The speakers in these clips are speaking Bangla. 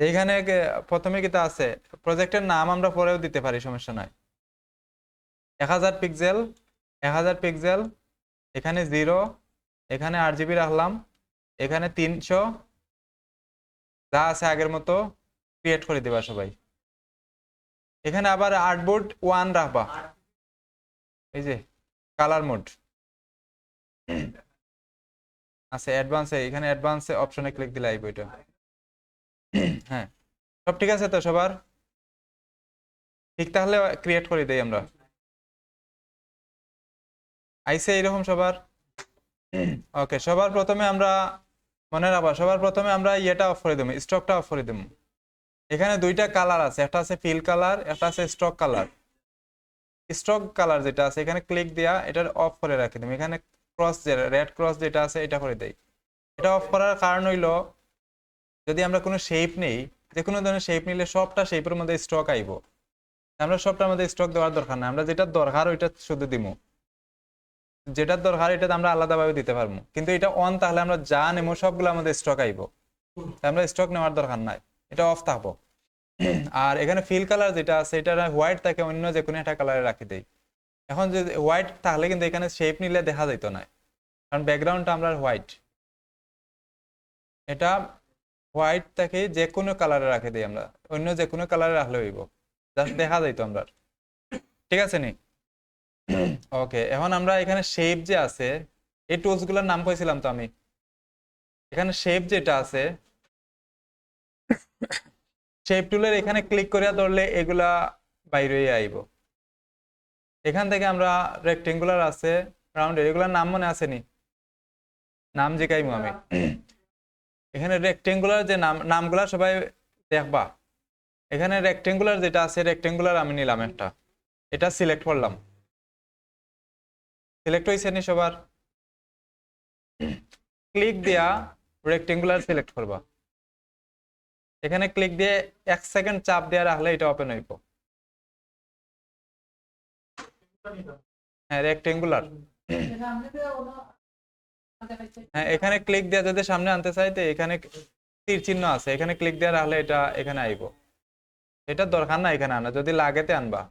এইখানে প্রথমে কিটা আছে, প্রজেক্টের নাম আমরা পরেও দিতে পারি, সমস্যা নাই। 1000 পিক্সেল, 1000 পিক্সেল, এখানে 0, এখানে 8 GB রাখলাম, এখানে 300, যা আছে আগের মতো ক্রিয়েট করে দিবা সবাই। এখানে আবার আর্টবোর্ড 1 রাখবা, এই যে কালার মোড আছে অ্যাডভান্সে, এখানে অ্যাডভান্সে অপশনে ক্লিক দিলে আইব এটা। হ্যাঁ, সব ঠিক আছে তো সবার? ঠিক তাহলে ক্রিয়েট করে দেই আমরা। আইসে এইরকম সবার? ওকে, সবার প্রথমে আমরা মনে রাখবা, সবার প্রথমে আমরা ইয়েটা অফ করে দেবো, স্টকটা অফ করে দেবো। এখানে দুইটা কালার আছে, একটা আছে ফিল কালার, একটা আছে স্টক কালার। স্টক কালার যেটা আছে এখানে ক্লিক দিয়া এটা অফ করে রাখি দেবো। এখানে ক্রস, যে রেড ক্রস যেটা আছে এটা করে দেই। এটা অফ করার কারণ হইলো, যদি আমরা কোনো শেপ নেই, যে কোনো ধরনের শেপ নিলে সবটা শেপের মধ্যে স্টক আইব। আমরা সবটার মধ্যে স্টক দেওয়ার দরকার না, আমরা যেটা দরকার ওইটা শুধু দিব, যেটার দরকার এটা আমরা আলাদাভাবে দিতে পারবো। কিন্তু এটা অন, তাহলে আমরা যা নেবো সবগুলো আমাদের স্টক আইব, আমরা স্টক নেওয়ার দরকার নাই, এটা অফ থাকবো। আর এখানে ফিল কালার যেটা আছে এটা হোয়াইট থাকে, অন্য যে কোনো একটা কালারে রাখি দেই। এখন যদি হোয়াইট তাহলে কিন্তু এখানে শেপ নিলে দেখা যেত না, কারণ ব্যাকগ্রাউন্ডটা আমরা হোয়াইট। এটা হোয়াইট থেকে যে কোনো কালারে রাখে দিই আমরা, অন্য যে কোনো কালারে রাখলে হইব, জাস্ট দেখা যাইতো আমরা। ঠিক আছে নি? ওকে, এখন আমরা এখানে শেপ যে আছে, এই টুলস গুলোর নাম কইছিলাম তো আমি। এখানে শেপ যেটা আছে, শেপ টুলের এখানে ক্লিক করিয়া ধরলে এগুলা বাইরে আইব। এখান থেকে আমরা রেক্টেঙ্গুলার আছে, রাউন্ড, এগুলার নাম মনে আছে নি? নাম জিগাইমু আমি। এখানে রেক্টেঙ্গুলার যে নামগুলা সবাই দেখবা। এখানে রেক্টেঙ্গুলার যেটা আছে, রেক্টেঙ্গুলার আমি নিলাম একটা, এটা সিলেক্ট করলাম। সিলেক্ট হয়েছে নি সবার? ক্লিক দিয়া রেক্টেঙ্গুলার সিলেক্ট করবা। এখানে ক্লিক দিয়ে 1 সেকেন্ড চাপ দিয়ে রাখলে এটা ওপেন হইব। হ্যাঁ, রেক্টেঙ্গুলার। হ্যাঁ, এখানে ক্লিক দিয়ে যদি সামনে আনতে চাইতে এখানে তীর চিহ্ন আছে, এখানে ক্লিক দিয়ে রাখলে এটা এখানে আইব। এটা দরকার না এখানে আনা, যদি লাগেতে আনবা।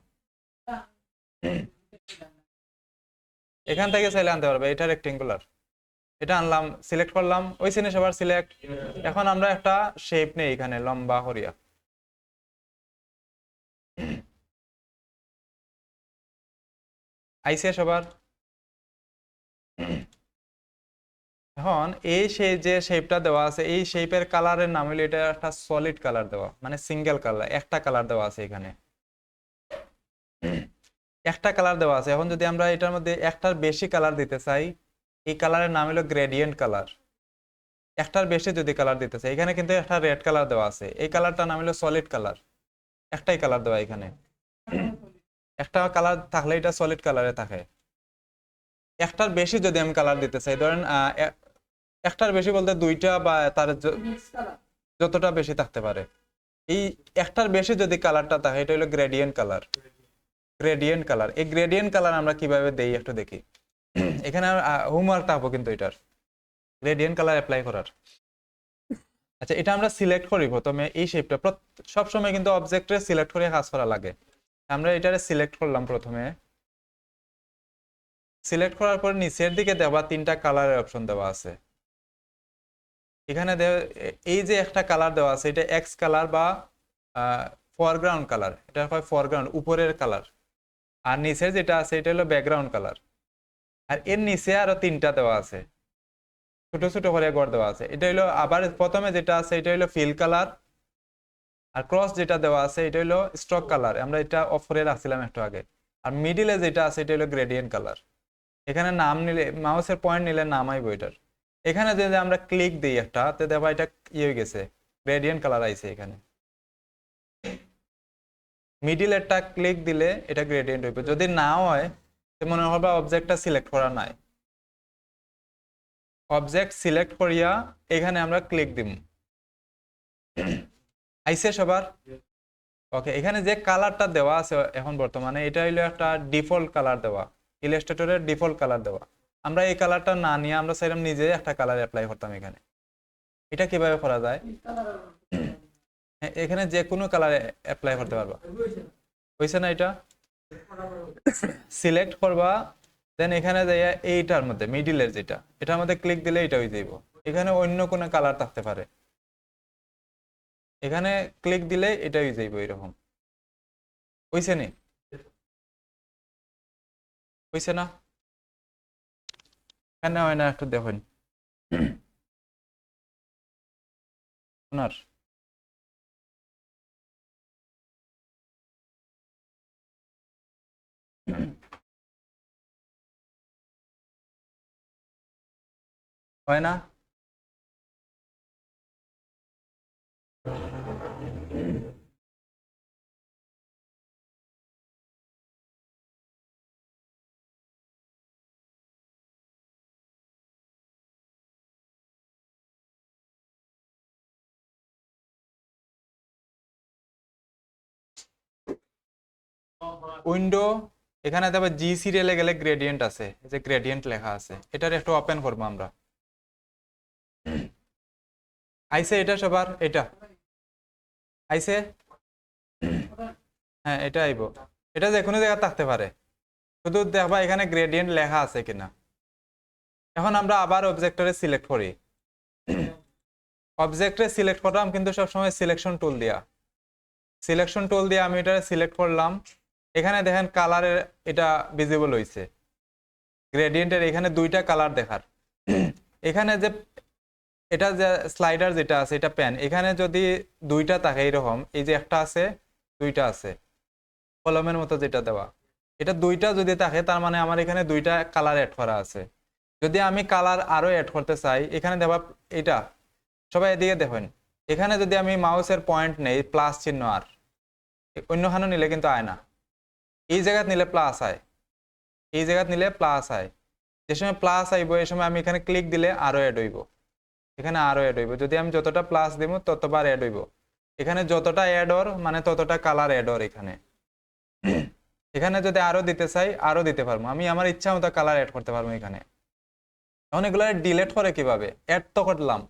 এখান থেকে চাইলে আনতে পারবে, এটা রেক্টেঙ্গুলার। এটা আনলাম, সিলেক্ট করলাম, ওই সিনে সবার সিলেক্ট। এখন আমরা একটা শেপ নেই এখানে লম্বা করিয়া। আইসে সবার? এখন এই যে শেপটা দেওয়া আছে, এই শেপের কালারের নাম হলো, এটা একটা সলিড কালার দেওয়া, মানে সিঙ্গেল কালার, একটা কালার দেওয়া আছে এখানে, একটা কালার দেওয়া আছে। এখন যদি আমরা এটার মধ্যে একটার বেশি কালার দিতে চাই, এই কালারের নাম হলো গ্রেডিয়েন্ট কালার। একটার বেশি যদি কালার দিতে চাই, এখানে কিন্তু একটা রেড কালার দেওয়া আছে, এই কালারটার নাম হলো সলিড কালার। একটাই কালার দেওয়া এখানে, একটা কালার থাকলে এটা সলিড কালারে থাকে। একটার বেশি যদি আমি কালার দিতে চাই, ধরেন একটার বেশি বলতে দুইটা বা তার যতটা বেশি থাকতে পারে, এই একটার বেশি যদি কালারটা থাকে এটা হলো গ্রেডিয়েন্ট কালার। গ্রেডিয়েন্ট কালার, এই গ্রেডিয়েন্ট কালার আমরা কিভাবে দেই একটু দেখি। এখানে হোমওয়ার্কটা হবো কিন্তু এটার গ্রেডিয়েন্ট কালার অ্যাপ্লাই করার। আচ্ছা, এটা আমরা সিলেক্ট করি প্রথমে, এই শেপটা সবসময় কিন্তু অবজেক্টে সিলেক্ট করে কাজ করা লাগে। আমরা এটারে সিলেক্ট করলাম প্রথমে, সিলেক্ট করার পর নিচের দিকে দেওয়া 3টা কালারের অপশন দেওয়া আছে। এখানে এই যে একটা কালার দেওয়া আছে, এটা এক্স কালার বা ফরগ্রাউন্ড কালার, এটা হয় ফরগ্রাউন্ড, উপরের কালার। আর নিচের যেটা আছে এটা হলো ব্যাকগ্রাউন্ড কালার। আর এর নিচে আরো 3টা দেওয়া আছে, ছোট ছোট করে গড় দেওয়া আছে। এটা হলো আবার প্রথমে যেটা আছে এটা হলো ফিল কালার, আর ক্রস যেটা দেওয়া আছে এটা হলো স্ট্রোক কালার, আমরা এটা অফ করে রাখছিলাম একটু আগে। আর মিডিলে যেটা আছে এটা হলো গ্রেডিয়েন্ট কালার। এখানে নাম নিলে, মাউসের পয়েন্ট নিলে নাম আইব এটার। এখানে যদি আমরা ক্লিক দিই একটা, তো দেখো এটা ইয়ে হয়ে গেছে, গ্রেডিয়েন্ট কালার আইছে এখানে। মিডিলেরটা ক্লিক দিলে এটা গ্রেডিয়েন্ট হইবে, যদি না হয় তো মনে হবে অবজেক্টটা সিলেক্ট করা নাই। অবজেক্ট সিলেক্ট করিয়া এখানে আমরা ক্লিক দিব। আইছে সবার? ওকে, এখানে যে কালারটা দেওয়া আছে এখন বর্তমানে, এটা হইলো একটা ডিফল্ট কালার দেওয়া, ইলাস্ট্রেটরের ডিফল্ট কালার দেওয়া। আমরা এই কালারটা না নিয়ে আমরা সেরকম নিজে একটা কালার অ্যাপ্লাই করতাম এখানে। এটা কিভাবে করা যায়? এখানে যে কোনো কালার অ্যাপ্লাই করতে পারবা। হইছে না? এটা সিলেক্ট করবা, দেন এখানে যাইয়া এইটার মধ্যে মিডিলের যেটা, এটার মধ্যে ক্লিক দিলে এটা হয়ে যাইব। এখানে অন্য কোনো কালার থাকতে পারে, এখানে ক্লিক দিলে এটা হয়ে যাইব এরকম। হইছে নি? হইছে না? কেন হয় না একটু দেখুন আপনার। হয় না? উইন্ডো, এখানে দেখো জি সিরিয়ালে গেলে গ্রেডিয়েন্ট আছে, এই যে গ্রেডিয়েন্ট লেখা আছে, এটার একটু ওপেন করবো আমরা। আইসে এটা সবার, এটা আইসে, হ্যাঁ এটা আইব। এটা যে কোনো জায়গায় থাকতে পারে, শুধু দেখবা এখানে গ্রেডিয়েন্ট লেখা আছে কিনা। এখন আমরা আবার অবজেক্টরে সিলেক্ট করি, অবজেক্টে সিলেক্ট করলাম কিন্তু সবসময় সিলেকশন টুল দিয়া, সিলেকশন টুল দিয়ে আমি এটা সিলেক্ট করলাম। এখানে দেখেন কালারের এটা ভিজিবল হয়েছে, গ্রেডিয়েন্টের এখানে দুইটা কালার দেখার। এখানে যে এটা যে স্লাইডার যেটা আছে এটা প্যান, এখানে যদি দুইটা থাকে এরকম, এই যে একটা আছে দুইটা আছে কলমের মতো যেটা দেওয়া, এটা দুইটা যদি থাকে তার মানে আমার এখানে দুইটা কালার অ্যাড করা আছে। যদি আমি কালার আরো অ্যাড করতে চাই, এখানে দেবা এটা, সবাই এদিকে দেখেন, এখানে যদি আমি মাউসের পয়েন্ট নেই প্লাস চিহ্ন, আর অন্যখানে নিলে কিন্তু আয় না, এই জায়গায় নিলে প্লাস আয়, এই জায়গায় নিলে প্লাস আয়। যে সময় প্লাস আইব এই সময় আমি এখানে ক্লিক দিলে আরো অ্যাড হইব, এখানে আরো অ্যাড হইব। যদি আমি যতটা প্লাস দিব ততবার অ্যাড হইব, এখানে যতটা অ্যাড ওর মানে ততটা কালার অ্যাড ওর এখানে। এখানে যদি আরো দিতে চাই আরো দিতে পারবো, আমি আমার ইচ্ছা মতো কালার অ্যাড করতে পারবো এখানে। এখন এগুলো ডিলেট করে কিভাবে, অ্যাড তো করলাম,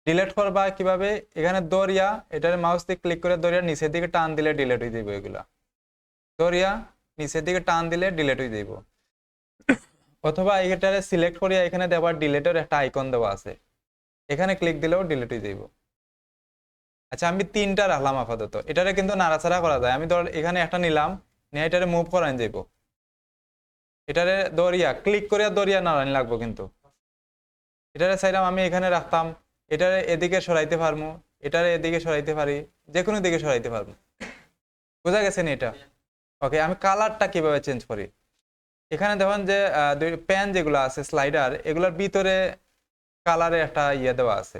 ডিলেট করবা কিভাবে, এখানে দরিয়া এটার মাউস দিয়ে ক্লিক করে দরিয়া নিচের দিকে টান দিলে ডিলেট হয়ে যাবে এগুলা, দরিয়া নিচের দিকে টান দিলে ডিলেট হয়ে যাইব। অথবা এটারে সিলেক্ট করিয়া এখানে দেওয়ার ডিলেটের একটা আইকন দেওয়া আছে, এখানে ক্লিক দিলেও ডিলেট হয়ে যাইব। আচ্ছা আমি তিনটা রাখলাম আপাতত, এটারে কিন্তু নাড়াচাড়া করা যায়, আমি ধর এখানে একটা নিলাম, নিয়ে এটারে মুভ করান যাইব, এটারে দরিয়া ক্লিক করিয়া দরিয়া নাড়ানি লাগবো কিন্তু। এটারে চাইলাম আমি এখানে রাখতাম, এটারে এদিকে সরাইতে পারবো, এটারে এদিকে সরাইতে পারি, যে কোনো দিকে সরাইতে পারবো। বোঝা গেছে নি এটা? ওকে, আমি কালারটা কিভাবে চেঞ্জ করি, এখানে দেখুন যে প্যান যেগুলো আছে স্লাইডার, এগুলোর ভিতরে কালারে একটা ইয়ে দেওয়া আছে।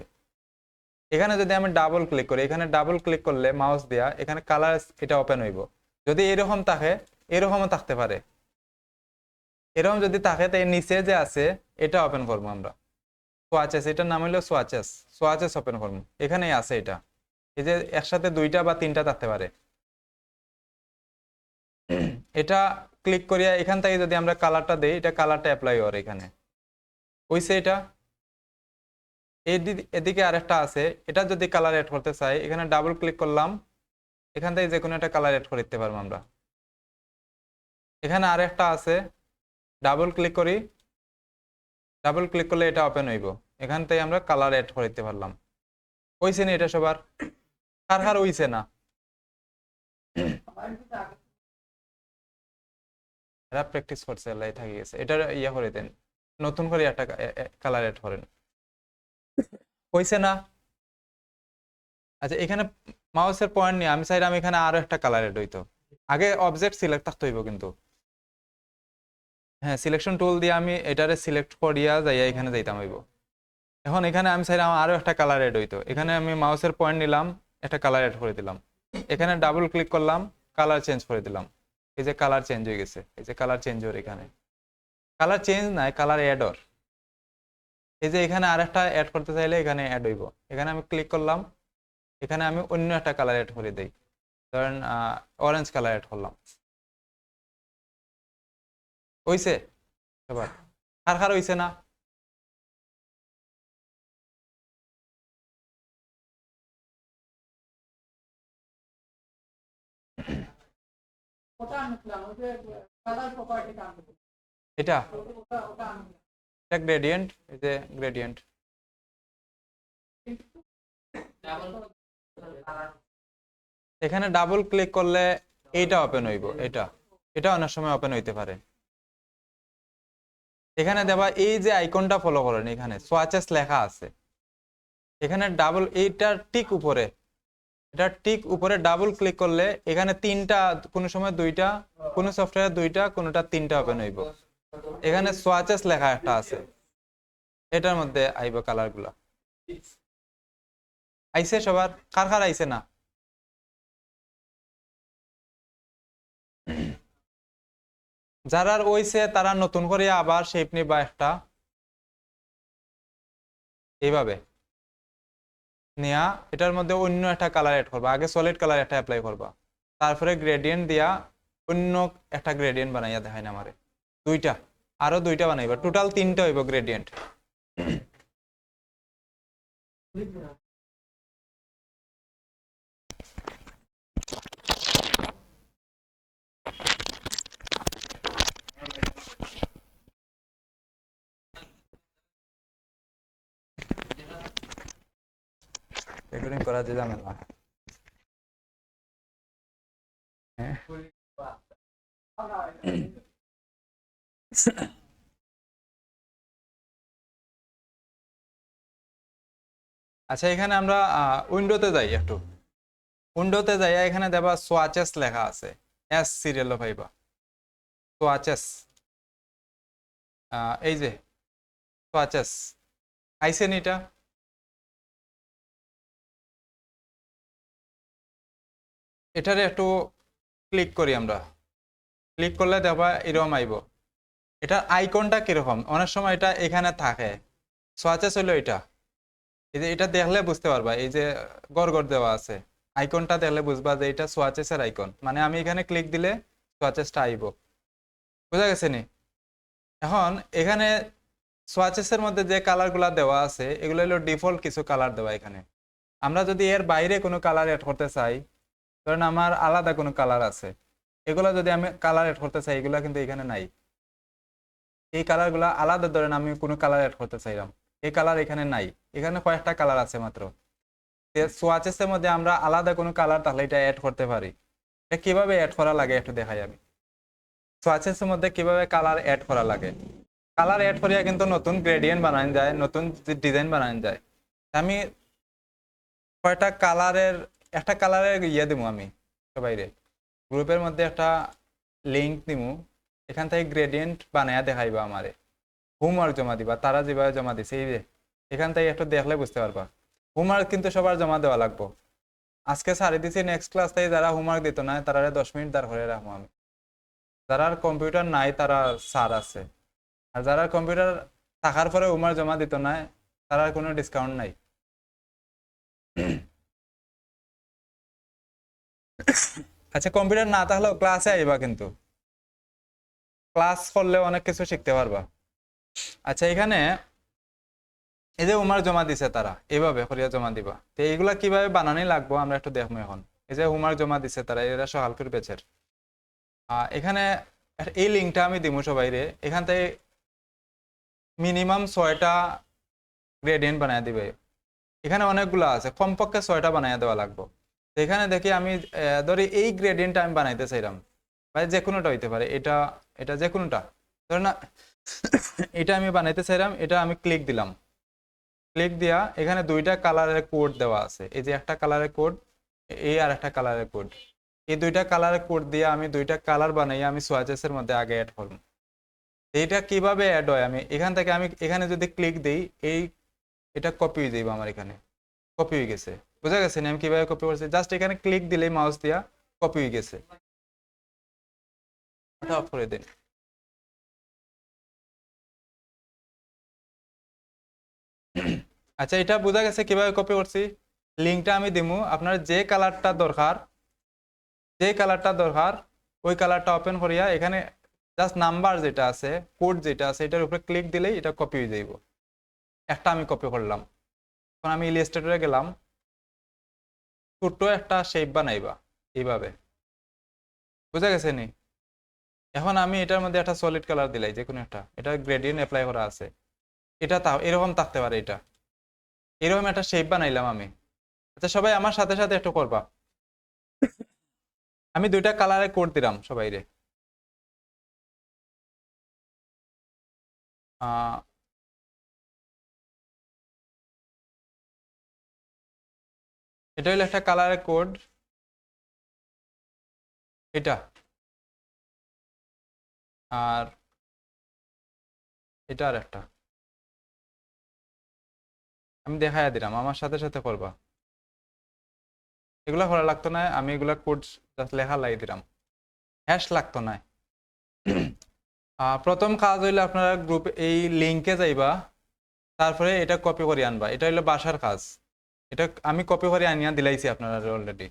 এখানে যদি আমি ডাবল ক্লিক করি, এখানে ডাবল ক্লিক করলে মাউস দিয়া এখানে কালার এটা ওপেন হইব। যদি এরকম থাকে, এরকমও থাকতে পারে, এরকম যদি থাকে তো এর নিচে যে আছে এটা ওপেন করবো আমরা, সোয়াচেস, এটার নাম হলো সোয়াচেস, সোয়াচেস ওপেন করবো, এখানেই আছে এটা। এই যে একসাথে দুইটা বা তিনটা থাকতে পারে। এটা ক্লিক করিয়া এখান থেকে যদি আমরা কালারটা দেই, এটা কালারটা অ্যাপ্লাই করে এখানে হইছে। এটা এদিকে আরেকটা আছে, এটা যদি কালার অ্যাড করতে চাই এখানে ডাবল ক্লিক করলাম, এখান থেকে যে কোনো একটা কালার অ্যাড করে দিতে পারবো আমরা। এখানে আরেকটা আছে, ডাবল ক্লিক করি, ডাবল ক্লিক করলে এটা ওপেন হইব, এখান থেকে আমরা কালার অ্যাড করে দিতে পারলাম। হইছে না এটা সবার? কার কার হইছে না? এরা প্র্যাকটিস করছে, এলাই থাকি গেছে, এটা ইয়া করে দেন, নতুন করে একটা কালার অ্যাড করেন। হইছে না? আচ্ছা এখানে মাউসের পয়েন্ট নিয়ে আমি চাইলাম এখানে আরো একটা কালার এড হইতো, আগে অবজেক্ট সিলেক্ট থাকতে হইব কিন্তু। হ্যাঁ সিলেকশন টুল দিয়ে আমি এটারে সিলেক্ট করিয়া যাইয়া এখানে যাইতাম হইব। এখন এখানে আমি চাইলাম আরো একটা কালার এড হইতো, এখানে আমি মাউসের পয়েন্ট নিলাম, একটা কালার এড করে দিলাম, এখানে ডাবল ক্লিক করলাম, কালার চেঞ্জ করে দিলাম, এই যে কালার চেঞ্জ হয়ে গেছে, এই যে কালার চেঞ্জ ওর, এখানে কালার চেঞ্জ নাই কালার অ্যাড ওর। এই যে এখানে আরেকটা অ্যাড করতে চাইলে এখানে অ্যাড হইব, এখানে আমি ক্লিক করলাম, এখানে আমি অন্য একটা কালার অ্যাড করে দিই, ধরেন অরেঞ্জ কালার অ্যাড করলাম। হইছে এবার? কার কার হইছে না? এটা এটা গ্রেডিয়েন্ট, এই যে গ্রেডিয়েন্ট। এখানে ডাবল ক্লিক করলে এইটা ওপেন হইব, এটা এটা অনেক সময় ওপেন হইতে পারে। এখানে দেবা এই যে আইকনটা ফলো করেন, এখানে সোয়াচেস লেখা আছে, এখানে ডাবল এইটার ঠিক উপরে, এটা ঠিক উপরে ডাবল ক্লিক করলে এখানে তিনটা, কোনো সময় দুইটা, কোনো সফটওয়্যার দুইটা, কোনোটা তিনটা ওপেন হইব। এখানে সোয়াচেস লেখা একটা আছে, এটার মধ্যে আইব কালার গুলা। আইছে সবার? কার কার আইছে না? যারা ওইছে তারা নতুন করে আবার শেপ নিবা একটা, এইভাবে নিয়া এটার মধ্যে অন্য একটা কালার এড করবা। আগে সলিড কালার একটা অ্যাপ্লাই করবা, তারপরে গ্রেডিয়েন্ট দিয়া অন্য একটা গ্রেডিয়েন্ট বানাইয়া দেখাই না আমারে। দুইটা, আরো দুইটা বানাইবা, টোটাল তিনটা হইব গ্রেডিয়েন্ট। রেকর্ডিং করা যে ঝামেলা। হ্যাঁ আচ্ছা, এখানে আমরা উইন্ডোতে যাই একটু। উইন্ডোতে যাই, এখানে দেবা সোয়াচেস লেখা আছে, এস সিরিয়াল পাইবা সোয়াচেস। এই যে সোয়াচেস আইসেন, এটা এটারে একটু ক্লিক করি আমরা। ক্লিক করলে দেখবা এরকম আইব। এটার আইকনটা কিরকম, অনেক সময় এটা এখানে থাকে, সোয়াচেস হলো এটা। এই যে এটা দেখলে বুঝতে পারবা, এই যে গড় গড় দেওয়া আছে, আইকনটা দেখলে বুঝবা যে এটা সোয়াচেসের আইকন, মানে আমি এখানে ক্লিক দিলে সোয়াচেসটা আইব। বুঝা গেছে নি? এখন এখানে সোয়াচেসের মধ্যে যে কালারগুলো দেওয়া আছে এগুলো হলো ডিফল্ট কিছু কালার দেওয়া। এখানে আমরা যদি এর বাইরে কোনো কালার এড করতে চাই, ধরেন আমার আলাদা কোনো কালার আছে, এগুলো যদি আমি কালার এড করতে চাই, এগুলো কিন্তু এখানে নাই। এই কালারগুলো আলাদা, ধরেন আমি কোনো কালার এড করতে চাইলাম, এই কালার এখানে নাই, এখানে কয়েকটা কালার আছে মাত্র। সোয়াচেসের মধ্যে আমরা আলাদা কোনো কালার তাহলে এটা অ্যাড করতে পারি। এটা কিভাবে অ্যাড করা লাগে একটু দেখাই আমি। সোয়াচেসের মধ্যে কিভাবে কালার অ্যাড করা লাগে, কালার অ্যাড করিয়া কিন্তু নতুন গ্রেডিয়েন্ট বানানো যায়, নতুন ডিজাইন বানানো যায়। আমি কয়টা কালারের, একটা কালারের ইয়ে দিব আমি সবাইরে, গ্রুপের মধ্যে একটা লিঙ্ক দিব, এখান থেকে গ্রেডিয়েন্ট বানায়া দেখাইবা আমারে, হোমওয়ার্ক জমা দিবা, তারা যেভাবে জমা দিছে এই যে এখান থেকে একটু দেখলে বুঝতে পারবা। হোমওয়ার্ক কিন্তু সবার জমা দেওয়া লাগবো। আজকে সারি দিছি, নেক্সট ক্লাস থেকে যারা হোমওয়ার্ক দিত না তারা 10 মিনিট দাঁড় করে রাখবো আমি। যারা কম্পিউটার নাই তারা স্যার আছে, আর যারা কম্পিউটার থাকার পরে হোমওয়ার্ক জমা দিত না তারা কোনো ডিসকাউন্ট নাই। আচ্ছা, কম্পিউটার না থাকলেও ক্লাসে আইবা, কিন্তু ক্লাস করলে অনেক কিছু শিখতে পারবা। আচ্ছা, এখানে এই যে হোমওয়ার্ক জমা দিছে তারা এইভাবে করিয়া জমা দিবা, তো এইগুলা কিভাবে বানানি লাগবো আমরা একটু দেখবো এখন। এই যে হোমওয়ার্ক জমা দিছে তারা, এরা সকালকুর ব্যাচের। এখানে এই লিঙ্কটা আমি দিব সবাইরে, এখান থেকে মিনিমাম 6টা গ্রেডিয়েন্ট বানায় দিবে। এখানে অনেকগুলো আছে, কমপক্ষে 6টা বানায় দেওয়া লাগবে। এখানে দেখি আমি ধরি এই গ্রেডিয়েন্টটা আমি বানাইতে চাইলাম, বা যে কোনোটা হইতে পারে, এটা এটা যে কোনোটা, ধর না এটা আমি বানাইতে চাইলাম, এটা আমি ক্লিক দিলাম। ক্লিক দিয়া এখানে দুইটা কালারের কোড দেওয়া আছে, এই যে একটা কালারের কোড, এই আর একটা কালারের কোড। এই দুইটা কালারের কোড দিয়ে আমি দুইটা কালার বানাই আমি সোয়াচেসের মধ্যে আগে অ্যাড করব। এইটা কিভাবে অ্যাড হয়, আমি এখান থেকে আমি এখানে যদি ক্লিক দিই, এই এটা কপি হয়ে যাইব আমার, এখানে কপি হয়ে গেছে। বুঝা গেছে না আমি কিভাবে কপি করছি? জাস্ট এখানে ক্লিক দিলেই মাউস দিয়া কপি হয়ে গেছে। এটা অফ করে দিন। আচ্ছা, এটা বোঝা গেছে কিভাবে কপি করছি? লিঙ্কটা আমি দিমু, আপনার যে কালারটা দরকার, যে কালারটা দরকার ওই কালারটা ওপেন করিয়া এখানে জাস্ট নাম্বার যেটা আছে, কোড যেটা আছে, এটার উপরে ক্লিক দিলেই এটা কপি হয়ে যাইব। একটা আমি কপি করলাম। এখন আমি ইলাস্ট্রেটরে গেলাম, ছোট্ট একটা শেপ বানাইবা এইভাবে। বুঝা গেছে নি? এখন আমি এটার মধ্যে একটা সলিড কালার দিলাই, যে কোনো একটা, এটা গ্রেডিয়েন্ট অ্যাপ্লাই করা আছে, এটা তাও এরকম থাকতে পারে, এটা এরকম একটা শেপ বানাইলাম আমি। আচ্ছা সবাই আমার সাথে সাথে একটু করবা। আমি দুইটা কালারে কোড দিলাম সবাই রে। এটা হলো একটা কালারের কোড, এটা, আর এটা আর একটা আমি দেখাইয়া দিলাম, আমার সাথে সাথে করবা। এগুলা করা লাগতো না, আমি এগুলা কোড জাস্ট লেখা লাগিয়ে দিলাম, হ্যাশ লাগতো না। প্রথম কাজ হইলে আপনারা গ্রুপ এই লিঙ্কে যাইবা, তারপরে এটা কপি করে আনবা, এটা হইলো বাসার কাজ। এটা আমি কপি করে আনিয়া দিলাইছি আপনারা অলরেডি।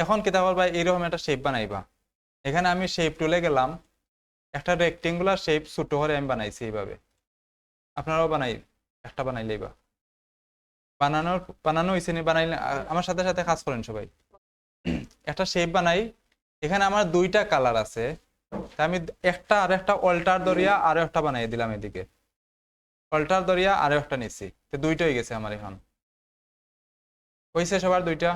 এখন কিতা করবা, এইরকম একটা শেপ বানাইবা। এখানে আমি শেপ টুলে গেলাম, একটা রেক্টেঙ্গুলার শেপ ছোট করে আমি বানাইছি এইভাবে। আপনারাও একটা বানাইলেইবা। বানানো হয়েছে নি? বানাইলে আমার সাথে সাথে কাজ করেন সবাই। একটা শেপ বানাই, এখানে আমার দুইটা কালার আছে, তা আমি একটা আর একটা অল্টার দরিয়া আরো একটা বানাই দিলাম এদিকে, অল্টার দরিয়া আরো একটা নিচ্ছি, তো দুইটা হয়ে গেছে আমার এখন। হয়েছে সবার দুইটা?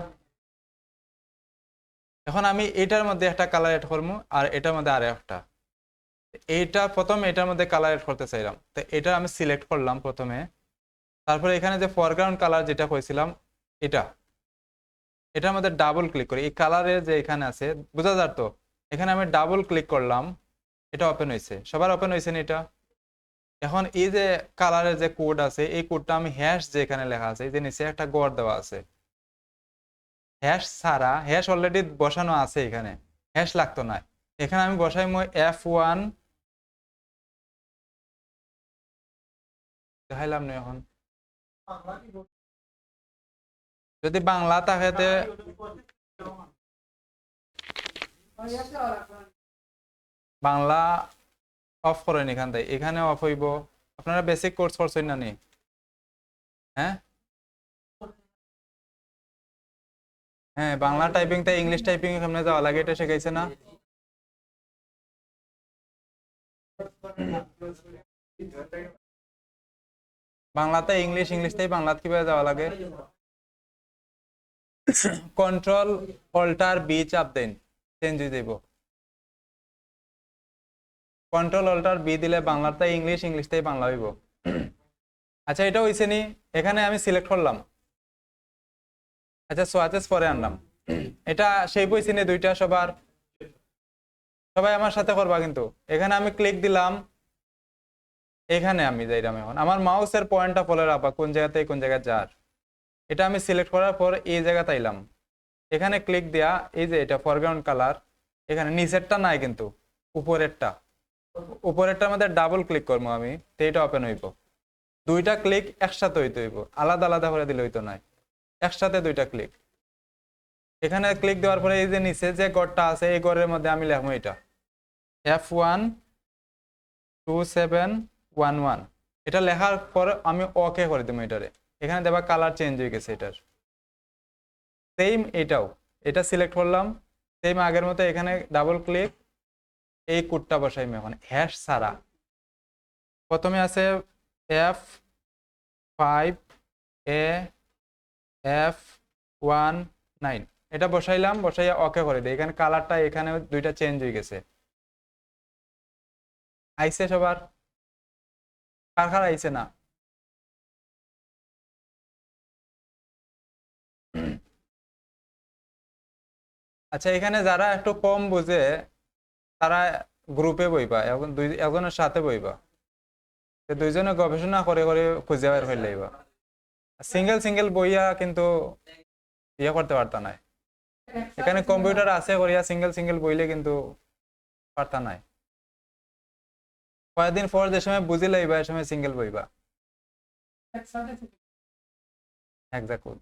এখন আমি এটার মধ্যে একটা কালার এড করবো, আর এটার মধ্যে আরো একটা। এইটা প্রথম এটার মধ্যে কালার এড করতে চাইলাম, তো এটা আমি সিলেক্ট করলাম প্রথমে। তারপরে এখানে যে ফরগ্রাউন্ড কালার যেটা করেছিলাম, এটা, এটার মধ্যে ডাবল ক্লিক করি, এই কালারের যে এখানে আছে, বোঝা যায় তো? এখানে আমি ডাবল ক্লিক করলাম, এটা ওপেন হয়েছে, সবার ওপেন হয়েছে না এটা? এখন এই যে কালারের যে কোড আছে, এই কোডটা আমি হ্যাশ যে এখানে লেখা আছে, এই যে নিচে একটা গড় দেওয়া আছে, হ্যাশ ছাড়া, হ্যাশ অলরেডি বসানো আছে এখানে, হ্যাশ লাগতো না। এখানে আমি বসাইমো F1, দেখাইলাম না এখন? যদি বাংলা থাকে বাংলা অফ করেন এখান থেকে, এখানে অফ হইব। আপনারা বেসিক কোর্স করছেন না নি? হ্যাঁ হ্যাঁ, বাংলা টাইপিং তাই ইংলিশ টাইপিং কেমনে যাওয়া লাগে এটা শিখাইছে না? বাংলাতে ইংলিশ, ইংলিশ থেকে বাংলাতে কিভাবে যাওয়া লাগে? কন্ট্রোল অল্টার বি চাপ দেন, চেঞ্জ হয়ে যাইব। কন্ট্রোল অল্টার বি দিলে বাংলাতে ইংলিশ, ইংলিশ থেকে বাংলা হইব। আচ্ছা এটা হইছে নি? এখানে আমি সিলেক্ট করলাম, আচ্ছা সোয়াচেস পরে আনলাম, এটা সেই হইছে নি দুইটা সবার? সবাই আমার সাথে করবা কিন্তু। এখানে আমি ক্লিক দিলাম, এখানে আমি যাইলাম, এখন আমার মাউসের পয়েন্টটা ফলো রাখবা কোন জায়গাতে কোন জায়গায় যার। এটা আমি সিলেক্ট করার পর এই জায়গাতে আইলাম, এখানে ক্লিক দেয়া, এই যে এটা ফরগ্রাউন্ড কালার, এখানে নিচেরটা নাই কিন্তু উপরেরটা, উপরেরটার মধ্যে ডাবল ক্লিক করবো আমি, তো এটা ওপেন হইব। দুইটা ক্লিক একসাথে হইতে হইব, আলাদা আলাদা করে দিলে হইতো নাই, একসাথে দুইটা ক্লিক। এখানে ক্লিক দেওয়ার পরে এই যে নিচে যে গড়টা আছে, এই গড়ের মধ্যে আমি লিখবো এটা F12711। এটা লেখার পর আমি ওকে করে দেবো এটারে। এখানে দেবা কালার চেঞ্জ হয়ে গেছে এটার। সেম এটাও, এটা সিলেক্ট করলাম, সেম আগের মতো এখানে ডাবল ক্লিক, এই কোডটা বসাইম এখন হ্যাশ ছাড়া। প্রথমে আছে F5AF19, এটা বসাইলাম, বসাইয়া ওকে করে দিই। এখানে কালারটা এখানে দুইটা চেঞ্জ হয়ে গেছে। আইছে সবার? কার কার আইছে না? আচ্ছা এখানে যারা একটু কম বুঝে, তারা গ্রুপে বইবা, এখন একজনের সাথে বইবা, তো দুইজনে গবেষণা করে করে খুঁজে বের করে লইবা। সিঙ্গেল সিঙ্গেল বইয়া কিন্তু ইয়ে করতে পারতা নাই। এখানে কম্পিউটার আছে করিয়া সিঙ্গেল সিঙ্গেল বইলে কিন্তু পারতা নাই। কয়েকদিন পর যে সময় বুঝি লইবা, এ সময় সিঙ্গেল বইবা। এক্সাক্ট।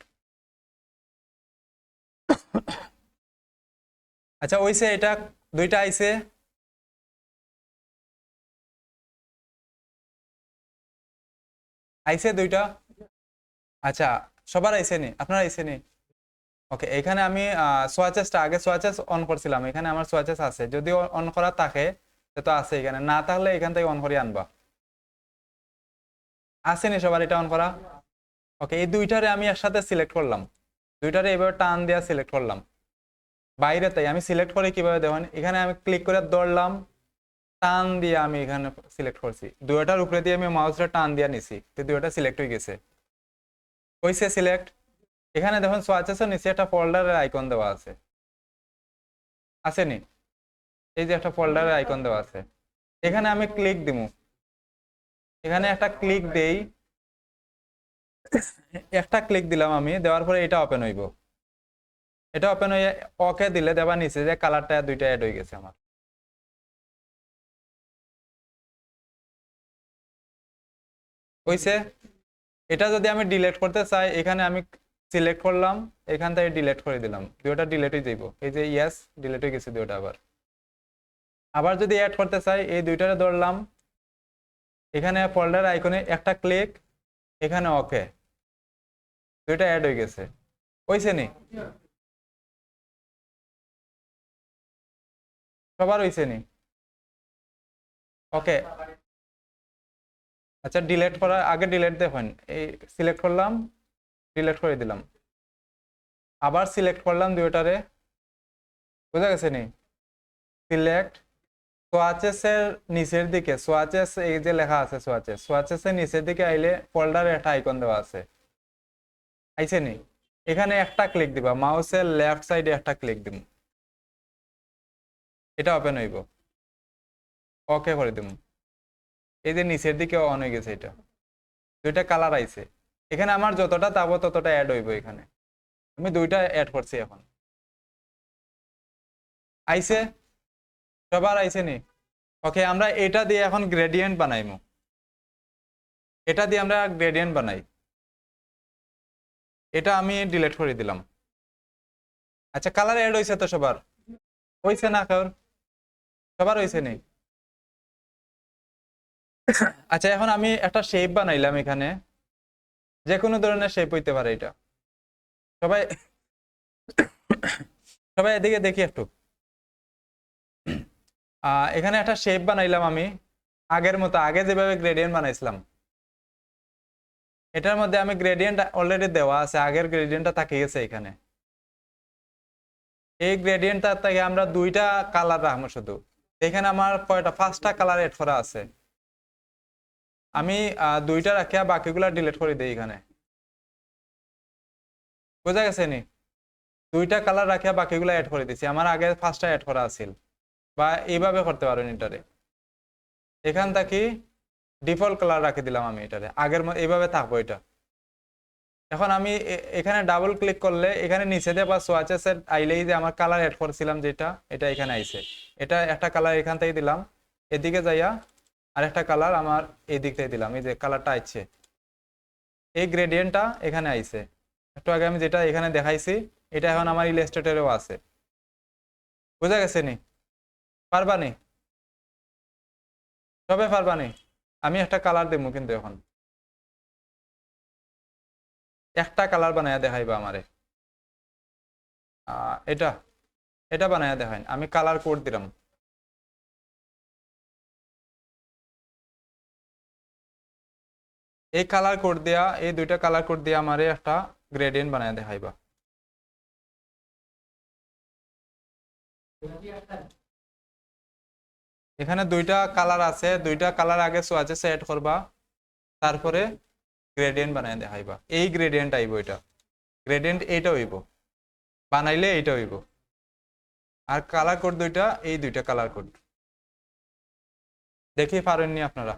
আচ্ছা ওইছে, এটা দুইটা আইছে, আইছে দুইটা। আচ্ছা সবার আইছে নি? আপনার আইছে নি? ওকে, এখানে আমি সোয়াচেসটা আগে সোয়াচেস অন করছিলাম, এখানে আমার সোয়াচেস আছে, যদি অন করা থাকে তো আছে, এখানে না থাকলে এখান থেকে অন করে আনবা। আসেনি সবার এটা অন করা? ওকে, এই দুইটারে আমি একসাথে সিলেক্ট করলাম, দুইটারে এভাবে টান দেওয়া সিলেক্ট করলাম বাইরে। তাই আমি সিলেক্ট করে কিভাবে দেখেন, এখানে আমি ক্লিক করে ধরলাম, টান দিয়ে আমি এখানে সিলেক্ট করছি, দুইটার উপরে দিয়ে আমি মাউসটা টান দিয়ে নিছি, তো দুইটা সিলেক্ট হয়ে গেছে। হইছে সিলেক্ট। এখানে দেখুন সোয়াচেসের নিচে একটা ফোল্ডারের আইকন দেওয়া আছে, আসেনি? এই যে একটা ফোল্ডারের আইকন দেওয়া আছে, এখানে আমি ক্লিক দিব, এখানে একটা ক্লিক দেই, একটা ক্লিক দিলাম আমি, দেওয়ার পরে এটা ওপেন হইব, এটা ওপেন হয়ে ওকে দিলে দেবার নিচে যে কালারটা দুইটা অ্যাড হয়ে গেছে আমার। হইছে। এটা যদি আমি ডিলিট করতে চাই, এখানে আমি সিলেক্ট করলাম, এখান থেকে ডিলিট করে দিলাম, দুইটা ডিলিট হয়ে যাইব, এই যে ইয়েস ডিলিট হয়ে গেছে দুইটা। আবার আবার যদি অ্যাড করতে চাই, এই দুইটারে ধরলাম, এখানে ফোল্ডার আইকনে একটা ক্লিক, এখানে ওকে, দুইটা অ্যাড হয়ে গেছে। হইছে নি? সবার হইছে নি? ওকে, আচ্ছা ডিলিট করার আগে ডিলিট দেখুন, এই সিলেক্ট করলাম, ডিলিট করে দিলাম, আবার সিলেক্ট করলাম দুইটারে, বুঝা গেছে নি? সিলেক্ট, সোয়াচেসের নিচের দিকে, সোয়াচেস এই যে লেখা আছে সোয়াচেস, সোয়াচেসের নিচের দিকে আইলে ফোল্ডারে একটা আইকন দেওয়া আছে, আইছে নি? এখানে একটা ক্লিক দিবা, মাউসের লেফট সাইডে একটা ক্লিক দিব, এটা ওপেন হইব, ওকে করে দিব, এই যে নিচের দিকে অন হয়ে গেছে, এটা দুইটা কালার আইছে। এখানে আমার যতটা তাবো ততটা অ্যাড হইব, এখানে আমি দুইটা অ্যাড করছি এখন। আইছে? সবার আইছে নি? ওকে, আমরা এটা দিয়ে এখন গ্রেডিয়েন্ট বানাইমু, এটা দিয়ে আমরা গ্রেডিয়েন্ট বানাই, এটা আমি ডিলিট করে দিলাম। আচ্ছা, কালার অ্যাড হইছে তো সবার? হইছে না কার? সবার হইছে নি? আচ্ছা, এখন আমি একটা শেপ বানাইলাম, এখানে যে কোনো ধরনের শেপ হইতে পারে এটা। সবাই সবাই এদিকে দেখি একটু। এখানে একটা শেপ বানাইলাম আমি, আগের মতো, আগে যেভাবে গ্রেডিয়েন্ট বানাইছিলাম, এটার মধ্যে আমি গ্রেডিয়েন্ট অলরেডি দেওয়া আছে, আগের গ্রেডিয়েন্টটা থাকে গেছে এখানে। এই গ্রেডিয়েন্টটা থেকে আমরা দুইটা কালার রাখবো শুধু, এখানে আমার কয়টা, 5টা কালার এড করা আছে, আমি দুইটা রাখিয়া বাকিগুলা ডিলিট করে দিই এখানে, বোঝা গেছে নি? দুইটা কালার রাখিয়া বাকিগুলা অ্যাড করে দিছি, আমার আগে 5টা অ্যাড করা আছিল। বা এইভাবে করতে পারেন এটারে, এখান থেকে ডিফল্ট কালার রাখি দিলাম আমি এটারে, আগের মতো এইভাবে থাকবো এটা। এখন আমি এখানে ডাবল ক্লিক করলে এখানে নিচে দিয়ে বা সোয়াচেসের আইলেই যে আমার কালার এড করছিলাম যেটা, এটা এখানে আইছে, এটা একটা কালার এখান থেকে দিলাম, এদিকে যাইয়া আর একটা কালার আমার এই দিক থেকে দিলাম, এই যে কালারটা আইছে, এই গ্রেডিয়েন্টটা এখানে আইছে। একটু আগে আমি যেটা এখানে দেখাইছি, এটা এখন আমার ইলাস্ট্রেটরেও আছে, বুঝা গেছে নি? পারবানি? সবে পারবানি? আমি একটা কালার দেবো কিন্তু এখন, একটা কালার বানায়া দেখাইবা আমারে, এটা এটা বানায়া দেখাইন, আমি কালার কোড দিলাম, এই কালার কোড দেয়া, এই দুইটা কালার কোড দিয়ে আমারে একটা গ্রেডিয়েন্ট বানায়া দেখাইবা। এখানে দুইটা কালার আছে, দুইটা কালার আগে সোয়াচে সেট করবা, তারপরে গ্রেডিয়েন্ট বানায় দেখাইবা, এই গ্রেডিয়েন্ট আইব, এটা গ্রেডিয়েন্ট এইটা হইব, বানাইলে এইটা হইব। আর কালার কোড দুইটা, এই দুইটা কালার কোড, দেখি পারেননি আপনারা?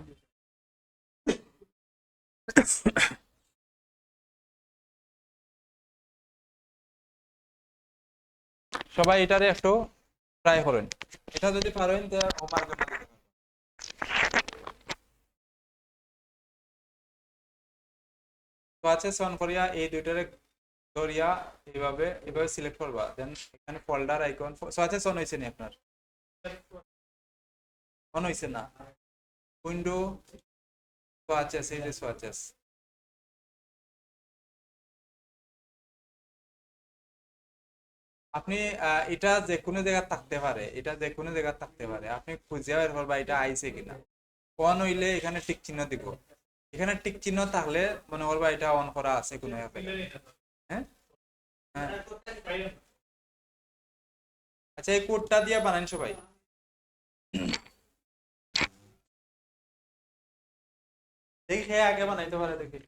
সবাই এটারে একটু ট্রাই করেন, এটা যদি পারেন তো হোমওয়ার্ক জমা দিতে পারেন। সোয়াচেস অন করিয়া এই দুইটারে ধরিয়া এইভাবে এইভাবে সিলেক্ট করবা, দেন এখানে ফোল্ডার আইকন, সোয়াচেস অন হইছে নি আপনার? অন হইছে না? উইন্ডো সোয়াচেস, এই যে সোয়াচেস, আপনি এটা যে কোনো জায়গা থাকতে পারে, এটা যে কোনো জায়গা থাকতে পারে, আপনি খুঁজে বের করবা এটা আইছে কিনা। অন হইলে এখানে টিক চিহ্ন দিব, এখানে টিক চিহ্ন থাকলে মনে করবা এটা অন করা আছে কোনো অ্যাপে। হ্যাঁ, হ্যাঁ। আচ্ছা, এই কোডটা দিয়ে বানান সবাই। দেখি সে আগে বানাইতে পারে, দেখি।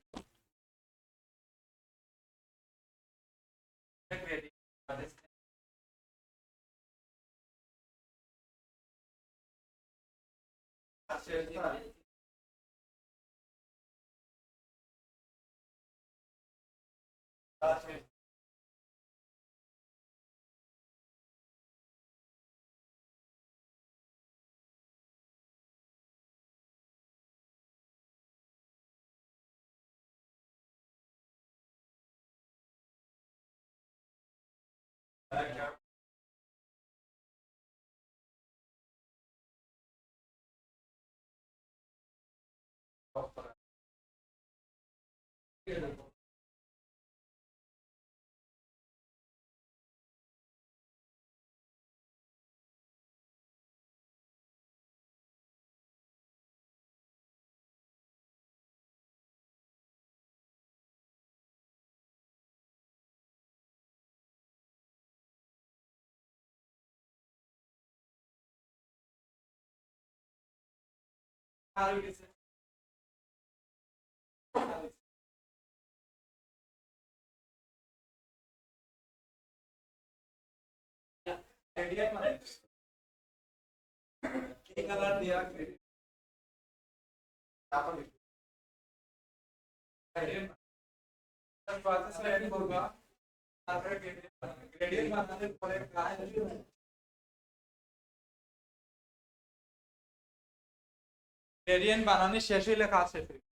কি কালার দিয়া গ্রেডিয়েন্ট বানানো শেষ হইলে কাজ শেষ হইবে।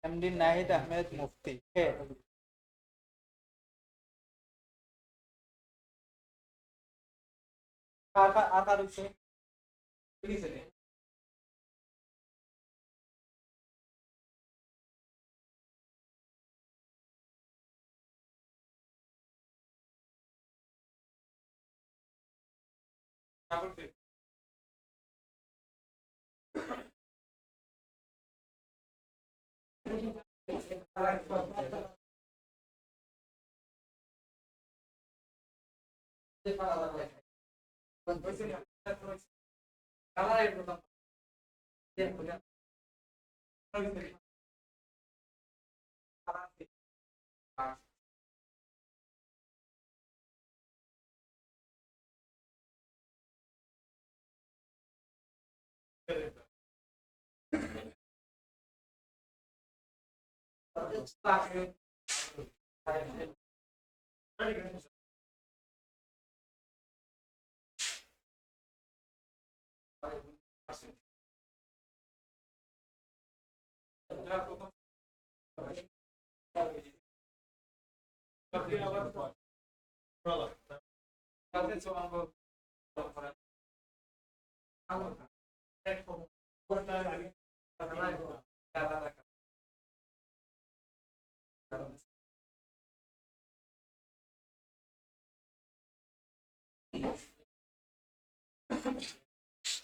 এমডি নাহিদ আহমেদ মুফতি কে? আকার হচ্ছে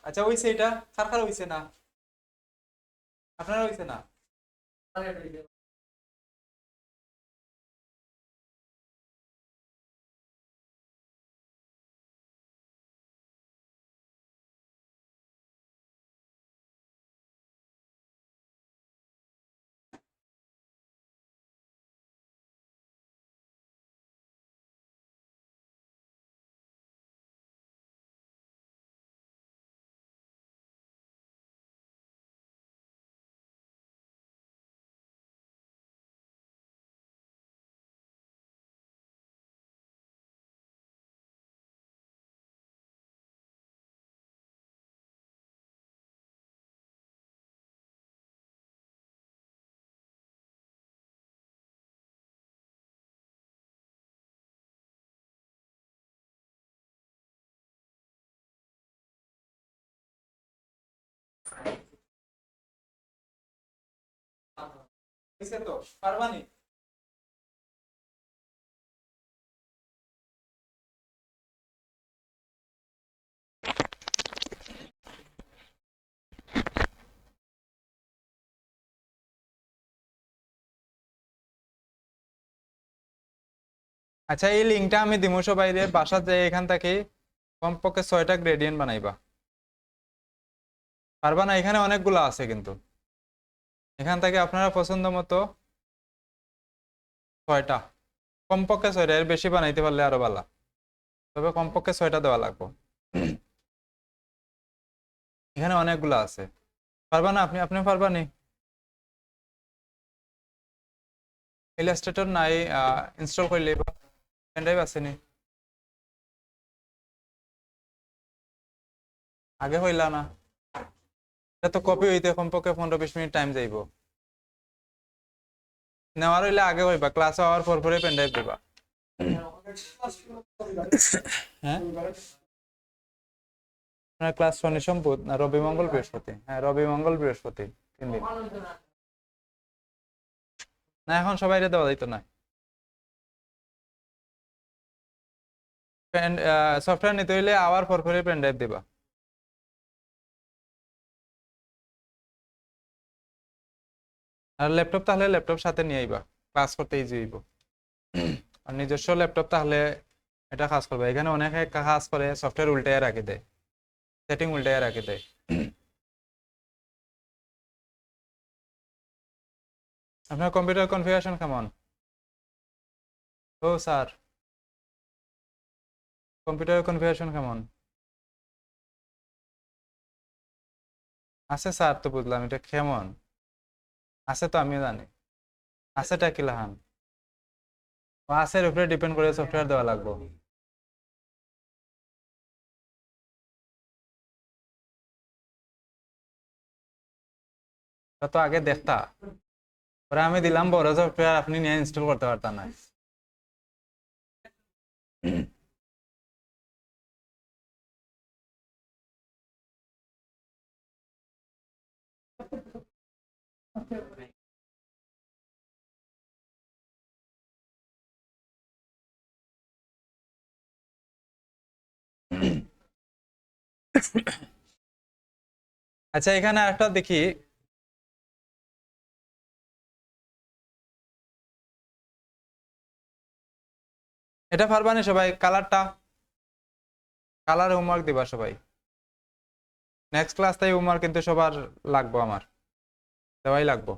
আচ্ছা হইছে, এটা কার কার হইছে না? আপনারা হইছে না? হইছে তো, পারবানি? আচ্ছা এই লিঙ্কটা আমি দিমু সবাইরে, বাসা যায় এখান থেকে কমপক্ষে 6টা গ্রেডিয়েন্ট বানাইবা। পারবা না? এখানে অনেকগুলো আছে কিন্তু, এখান থেকে আপনারা পছন্দ মতো 6টা, কমপক্ষে 6টা, এর বেশি বানাইতে পারলে আরো ভালো, তবে কমপক্ষে 6টা দেওয়া লাগবে। এখানে অনেকগুলো আছে। পারবা না? আপনি আপনি পারবা নি? ইলাস্ট্রেটর নাই, ইনস্টল করলে পেন ড্রাইভ আছে নি? আগে হইলা না? এটা তো কপি হইতে কমপক্ষে 15-20 মিনিট টাইম যাইব। নেওয়ার হইলে আগে হইবা, ক্লাস হওয়ার পর পরে পেন ড্রাইভ দিবা। হ্যাঁ, আপনার ক্লাস শনি সোম বুধ না রবি মঙ্গল বৃহস্পতি? হ্যাঁ, রবি মঙ্গল বৃহস্পতি 3 দিন। না এখন সবাই দেওয়া যাইতো না। পেন সফটওয়্যার নিতে হইলে আওয়ার পর পরে পেন ড্রাইভ দিবা। আর ল্যাপটপ তাহলে ল্যাপটপ সাথে নিয়ে আইবা, ক্লাস করতে ইজি হইব। আর নিজস্ব ল্যাপটপ তাহলে এটা কাজ করবে। এখানে অনেকে কাজ করে সফটওয়্যার উল্টায় রাখি দেয়, সেটিং উল্টায় রাখি দেয়। আপনার কম্পিউটার কনফিগারেশন কেমন? ও স্যার, কম্পিউটার কনফিগারেশন কেমন আছে? স্যার তো বুঝলাম, এটা কেমন আছে তো আমিও জানি। আছেটা কি লাহান? ও আছের উপরে ডিপেন্ড করে সফটওয়্যার দেওয়া লাগবে। তা তো আগে দেখতা, পরে আমি দিলাম বড় সফটওয়্যার, আপনি নিয়ে ইনস্টল করতে পারতাম না। আচ্ছা এখানে একটা দেখি, এটা পারবানি সবাই? কালারটা, কালার হোমওয়ার্ক দিবা সবাই। নেক্সট ক্লাস তাই হোমওয়ার্ক কিন্তু সবার লাগবো, আমার দেওয়াই লাগবো।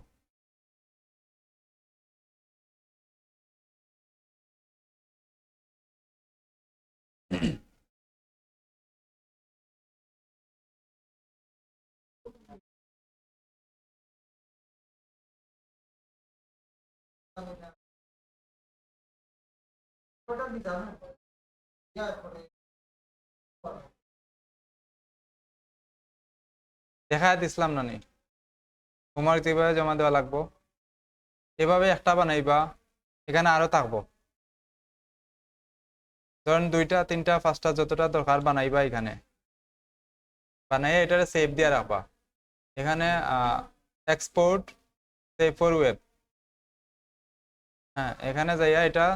দেখা দিছিলাম না নি? হোমওয়ার্ক যেভাবে জমা দেওয়া লাগবো এভাবে একটা বানাইবা, এখানে আরো থাকবো। ধরেন 2টা 3টা 5টা যতটা দরকার বানাইবা এখানে, বানাই এটারে সেভ দিয়ে রাখবা। এখানে এক্সপোর্ট সেভ ফর ওয়েব, হ্যাঁ এখানে যাইয়া এটা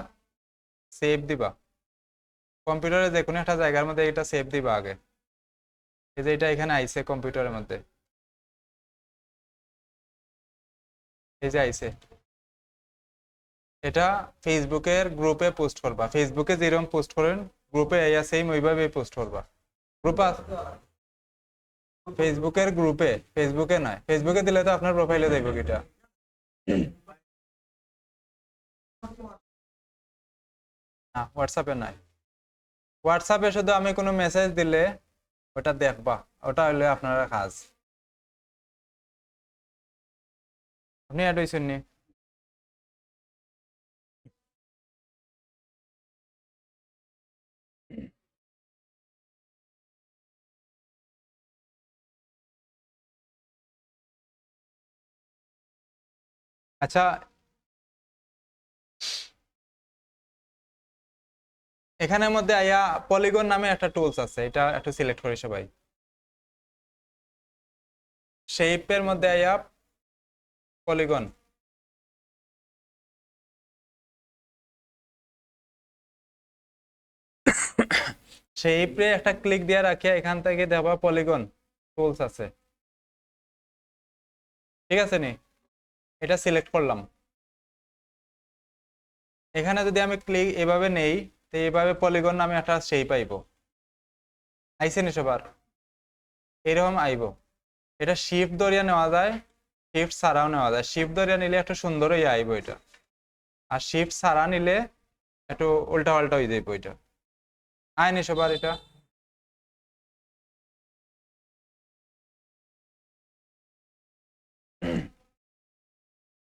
সেভ দিবা কম্পিউটারে যে কোনো একটা জায়গার মধ্যে, এটা সেভ দিবা আগে। এই যে এটা এখানে আইছে কম্পিউটারের মধ্যে, এই যে আইছে। এটা ফেসবুকের গ্রুপে পোস্ট করবা, ফেসবুকে যেরকম পোস্ট করেন গ্রুপে আইয়া সেম ওইভাবে পোস্ট করবা। গ্রুপ ফেসবুকের গ্রুপে, ফেসবুকে নয়, ফেসবুকে দিলে তো আপনার প্রোফাইলে যাইব এটা। না হোয়াটসঅ্যাপে নয়, হোয়াটসঅ্যাপে শুধু আমি কোনো মেসেজ দিলে ওটা দেখবা, ওটা হইলে আপনারা কাজ। আপনি অ্যাড হইছেন নি? আচ্ছা, এখানের মধ্যে আইয়া পলিগন নামে একটা টুলস আছে, এটা একটু সিলেক্ট করি সবাই। শেপের মধ্যে আইয়া পলিগন, শেপে একটা ক্লিক দিয়ে রাখিয়া এখান থেকে দেখবা পলিগন টুলস আছে, ঠিক আছে নি? এটা সিলেক্ট করলাম। এখানে যদি আমি ক্লিক এভাবে নেই, তো এইভাবে পলিগন নামে একটা শেপ আইব, আইসে নি সবার? এরকম আইব। এটা শিফট ধরিয়া নেওয়া যায়, শিফট ছাড়াও নেওয়া যায়। শিফট ধরিয়া নিলে একটু সুন্দর হয়ে আইব এটা, আর শিফট ছাড়া নিলে একটু উল্টা পাল্টা হয়ে যাইব এটা। আয়নি সবার এটা?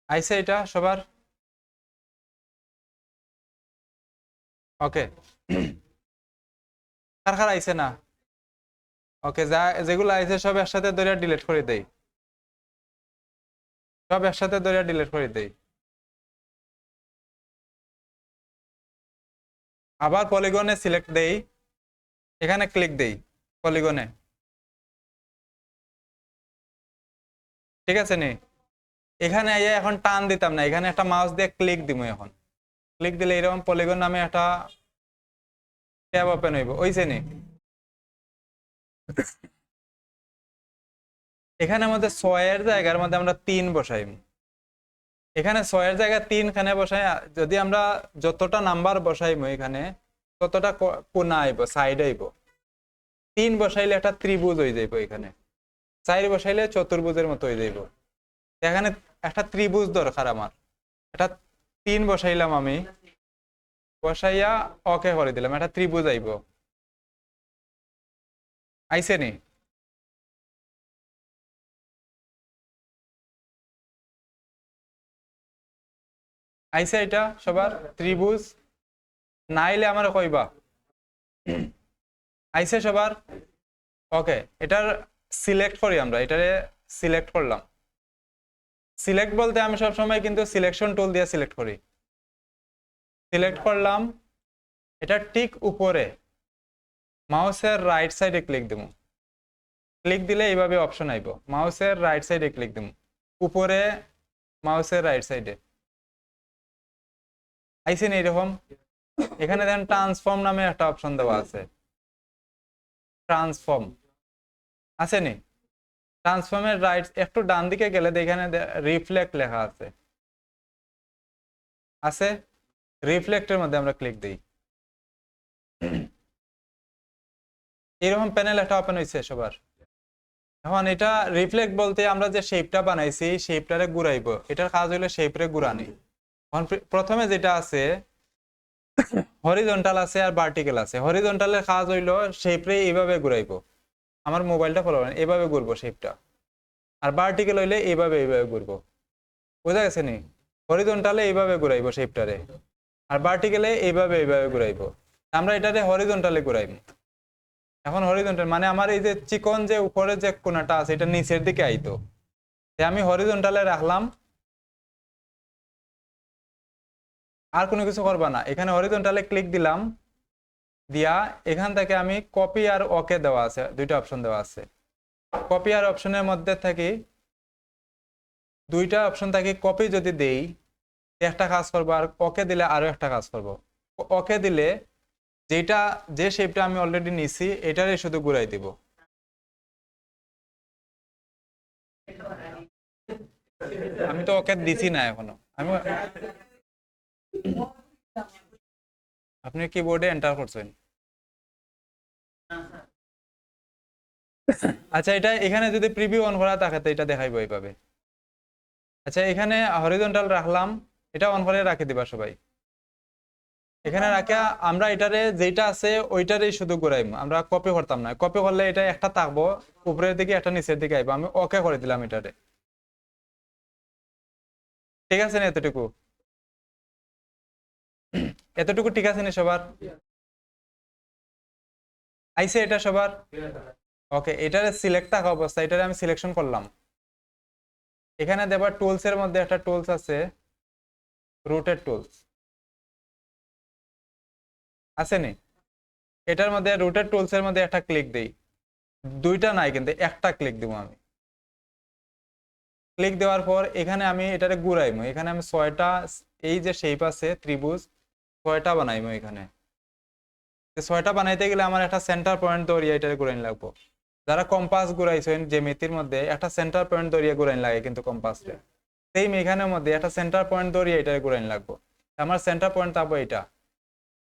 আইসে এটা সবার? ওকে। কার কার আইসে না? ওকে, যা যেগুলো আইসে সব একসাথে ধরে ডিলিট করে দেই, সব একসাথে ধরে ডিলিট করে দেই। আবার পলিগনে সিলেক্ট দেই, এখানে ক্লিক দেই পলিগনে, ঠিক আছে নি? এখানে আইয়া এখন টান দিতাম না, এখানে একটা মাউস দিয়ে ক্লিক দিব। এখন ক্লিক দিলে এরকম পলিগন নামে একটা ট্যাব ওপেন হইব, ওইছে নি? এখানে মধ্যে 6-এর জায়গার মধ্যে আমরা 3 বসাই, এখানে 6-এর জায়গায় 3 খানে বসাই। যদি আমরা যতটা নাম্বার বসাইবো এখানে ততটা কোনা আইব, সাইড আইব। 3 বসাইলে একটা ত্রিভুজ হয়ে যাইব, এখানে 4 বসাইলে চতুর্ভুজের মতো হয়ে যাইব। এখানে একটা ত্রিভুজ দরকার আমার, এটা 3 বসাইলাম আমি, বসাইয়া ওকে করে দিলাম, একটা ত্রিভুজ আইব। আইসে নি? আইসে এটা সবার ত্রিভুজ? নাইলে আমার কইবা। আইসে সবার? ওকে, এটার সিলেক্ট করি আমরা, এটারে সিলেক্ট করলাম। সিলেক্ট বলতে আমি সবসময় কিন্তু সিলেকশন টুল দিয়ে সিলেক্ট করি। সিলেক্ট করলাম, এটা ঠিক উপরে মাউসের রাইট সাইডে ক্লিক দেবো। ক্লিক দিলে এইভাবে অপশন আইব, মাউসের রাইট সাইডে ক্লিক দেবো, উপরে মাউসের রাইট সাইডে আইসেন এইরকম। এখানে দেখেন ট্রান্সফর্ম নামে একটা অপশন দেওয়া আছে, ট্রান্সফর্ম আসেনি? ট্রান্সফর্মের রাইট একটু ডান দিকে গেলে এখানে রিফ্লেক্ট লেখা আছে, আছে রিফ্লেক্টের মধ্যে আমরা ক্লিক দিই, এরকম প্যানেল একটা ওপেন হয়েছে সবার। এখন এটা রিফ্লেক্ট বলতে আমরা যে শেপটা বানাইছি শেপটারে ঘুরাইবো, এটার কাজ হইলো শেপরে ঘুরানি। এখন প্রথমে যেটা আছে হরিজন্টাল আছে আর ভার্টিক্যাল আছে। হরিজন্টালের কাজ হইলো শেপরে এইভাবে ঘুরাইবো, আমার মোবাইলটা ফলো করেন, এইভাবে ঘুরবো শেপটা। আর ভার্টিক্যাল হইলে এইভাবে এইভাবে ঘুরবো, বুঝা গেছে নি? হরিজন্টালে এইভাবে ঘুরাইবো শেপটারে, আর ভার্টিক্যালে এইভাবে এইভাবে ঘুরাইবো। আমরা এটারে হরিজন্টালে ঘুরাইবো। এখন হরিজন্টাল মানে আমার এই যে চিকন যে উপরে যে কোণাটা আছে এটা নিচের দিকে আইতো, আমি হরিজন্টালে রাখলাম। আর কোনো কিছু করবা না, এখানে হরিজন্টালে ক্লিক দিলাম, দিয়া এখান থেকে আমি কপি আর ওকে দেওয়া আছে, দুইটা অপশন দেওয়া আছে। কপি আর অপশনের মধ্যে থাকি দুইটা অপশন থাকি, কপি যদি দেই একটা কাজ করবো, আর ওকে দিলে আরো একটা কাজ করব। ওকে দিলে যে শেপটা আমি অলরেডি নিছি এটারে শুধু ঘুরাই দিব। আমি তো ওকে দিছি না এখনো, আমি আপনি কিবোর্ডে এন্টার করছেন। আচ্ছা, এটা এখানে যদি প্রিভিউ অন করা থাকে তো এটা দেখাইবো এইভাবে। আচ্ছা, এখানে হরিজন্টাল রাখলাম, এটা অন করে রাখে দিবা সবাই। এখানে রাখা আমরা এটারে যেটা আছে ওইটারই শুধু ঘুরাইবো, আমরা কপি করতাম না। কপি করলে এটা একটা থাকবো উপরের দিকে, একটা নিচের দিকে আইবো। আমি ওকে করে দিলাম এটারে। ঠিক আছে না এতটুকু? এতটুকু ঠিক আছে না সবার? আইসে এটা সবার? ওকে, এটারে সিলেক্ট থাকা অবস্থা এটারে আমি সিলেকশন করলাম। এখানে দেবার টুলস এর মধ্যে একটা টুলস আছে, রুটেড টুলস আছে নি? এটার মধ্যে রুটেড টুলস এর মধ্যে একটা ক্লিক দেই। দুইটা নাই কিন্তু একটা ক্লিক দিব আমি। ক্লিক দেওয়ার পর এখানে আমি এটারে ঘুরাইমো। এখানে আমি 6টা এই যে শেপ আছে ত্রিভুজ 6টা বানাইমো। এখানে 6টা বানাইতে গেলে আমার একটা সেন্টার পয়েন্ট ধরিয়ে এটারে ঘুরাইন লাগবো। যারা কম্পাস ঘুরাইছেন জ্যামিতির মধ্যে একটা সেন্টার পয়েন্ট ধরিয়ে ঘুরাইন লাগে কিন্তু কম্পাসে, সেই এখানের মধ্যে একটা সেন্টার পয়েন্ট ধরিয়ে এটারে ঘুরাইন লাগবো। আমার সেন্টার পয়েন্ট থাকবো এটা,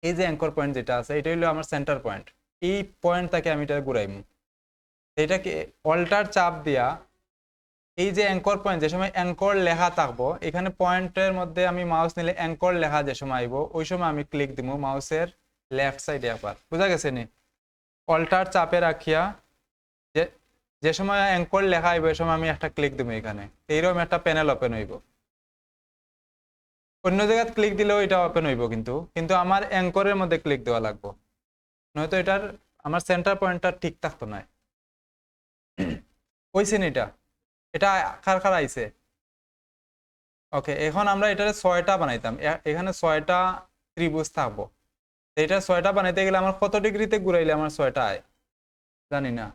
এই যে অ্যাঙ্কর পয়েন্ট যেটা আছে এটা হলো আমার সেন্টার পয়েন্ট। এই পয়েন্টটাকে আমি এটা ঘুরাইমু। এটাকে অল্টার চাপ দিয়া এই যে অ্যাঙ্কর পয়েন্ট, যে সময় অ্যাঙ্কর লেখা থাকবো এখানে পয়েন্টের মধ্যে আমি মাউস নিলে অ্যাঙ্কর লেখা যে সময় আইব ওই সময় আমি ক্লিক দিব মাউসের লেফট সাইডে। আবার বুঝা গেছে নি? অল্টার চাপে রাখিয়া যে যে সময় অ্যাঙ্কর লেখা আইব ওই সময় আমি একটা ক্লিক দিব। এখানে এইরকম একটা প্যানেল ওপেন হইব। অন্য জায়গায় ক্লিক দিলেও এটা ওপেন হইব, কিন্তু কিন্তু আমার অ্যাঙ্করের মধ্যে ক্লিক দেওয়া লাগবে, নয়তো এটার আমার সেন্টার পয়েন্টটা ঠিক থাকতো না। ওইছেন এটা? এটা কার কার আইছে? ওকে, এখন আমরা এটারে 6টা বানাইতাম। এখানে 6টা ত্রিভুজ থাকবো। এটা 6টা বানাইতে গেলে আমার কত ডিগ্রিতে ঘুরাইলে আমার 6টা আয় জানি না,